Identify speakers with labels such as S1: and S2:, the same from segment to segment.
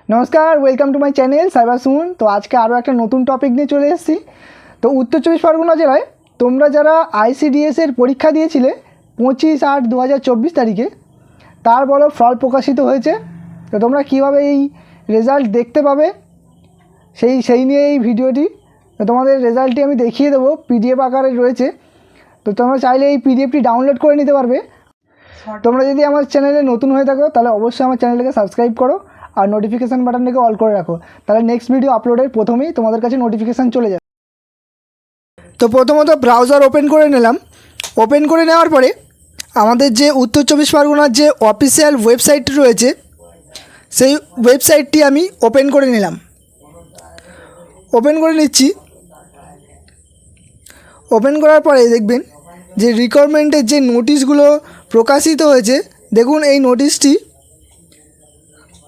S1: नमस्कार, welcome to my channel cyber Suman. तो आज के आरो एक नतून टपिक निये चले एसेछि। तो उत्तर चब्बिश परगना जेलाय तोमरा जारा आईसीडीएस एर परीक्षा दिएछिले 25/8/2024 तारिखे तार बड़ो फल प्रकाशित होयेछे। तो तोमरा किभाबे एई रेजाल्ट देखते पाबे सेई निये एई भिडियोटी। तो तोमादेर रेजाल्टटी आमि देखिए देबो, पीडीएफ आकारे रयेछे। तो तोमरा चाइले एई पीडीएफटी डाउनलोड करे निते पारबे। तोमरा यदि आमार चैनेले नतून हये थाको ताहले अवश्यई आमार चैनेलटाके साबस्क्राइब करो और नोटिफिकेशन बाटनटाके अल करे राखो, ताहले नेक्स्ट भिडियो आपलोडेर प्रथमेई तोमादेर काछे नोटिफिकेशन चले जाबे। तो प्रथमत ब्राउजार ओपेन करे निलाम। ओपेन करे नेওয়ার পরে আমাদের যে উত্তর চব্বিশ পরগনার যে অফিসিয়াল ওয়েবসাইট রয়েছে সেই ওয়েবসাইটটি আমি ওপেন করে নিলাম। ওপেন করে নিচ্ছি। ওপেন করার পরে দেখবেন যে রিকোয়ারমেন্টের যে নোটিশগুলো প্রকাশিত হয়েছে, দেখুন এই নোটিশটি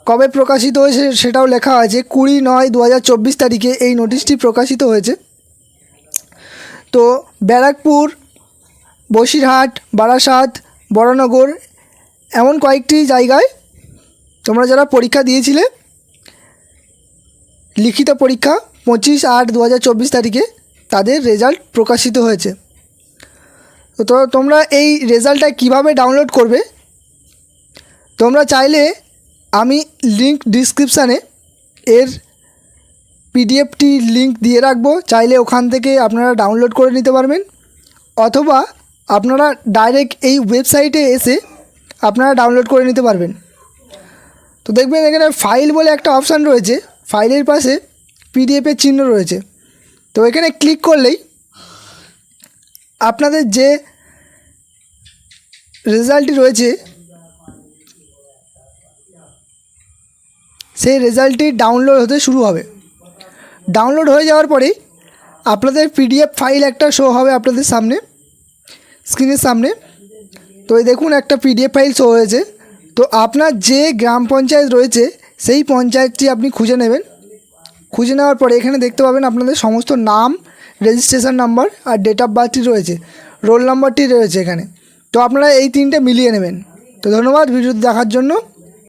S1: কবে প্রকাশিত হয়েছে সেটাও লেখা আছে। 20/9/2024 তারিখে এই নোটিশটি প্রকাশিত হয়েছে। তো ব্যারাকপুর, বসিরহাট, বারাসাত, বরানগর এমন কয়েকটি জায়গায় তোমরা যারা পরীক্ষা দিয়েছিলে লিখিত পরীক্ষা 25/8/2024 তারিখে তাদের রেজাল্ট প্রকাশিত হয়েছে। তো তোমরা এই রেজাল্টটা কিভাবে ডাউনলোড করবে, তোমরা চাইলে আমি লিঙ্ক ডিসক্রিপশানে এর পিডিএফটি লিঙ্ক দিয়ে রাখবো, চাইলে ওখান থেকে আপনারা ডাউনলোড করে নিতে পারবেন, অথবা আপনারা ডাইরেক্ট এই ওয়েবসাইটে এসে আপনারা ডাউনলোড করে নিতে পারবেন। তো দেখবেন এখানে ফাইল বলে একটা অপশান রয়েছে, ফাইলের পাশে পিডিএফের চিহ্ন রয়েছে। তো এখানে ক্লিক করলেই আপনাদের যে রেজাল্টটি রয়েছে সেই রেজাল্টটি ডাউনলোড হতে শুরু হবে। ডাউনলোড হয়ে যাওয়ার পরেই আপনাদের পিডিএফ ফাইল একটা শো হবে আপনাদের সামনে, স্ক্রিনের সামনে। তো এই দেখুন একটা পিডিএফ ফাইল শো হয়েছে। তো আপনার যে গ্রাম পঞ্চায়েত রয়েছে সেই পঞ্চায়েতটি আপনি খুঁজে নেবেন। খুঁজে নেওয়ার পরে এখানে দেখতে পাবেন আপনাদের সমস্ত নাম, রেজিস্ট্রেশন নাম্বার আর ডেট অফ বার্থটি রয়েছে, রোল নাম্বারটি রয়েছে এখানে। তো আপনারা এই তিনটে মিলিয়ে নেবেন। তো ধন্যবাদ ভিডিওটি দেখার জন্য।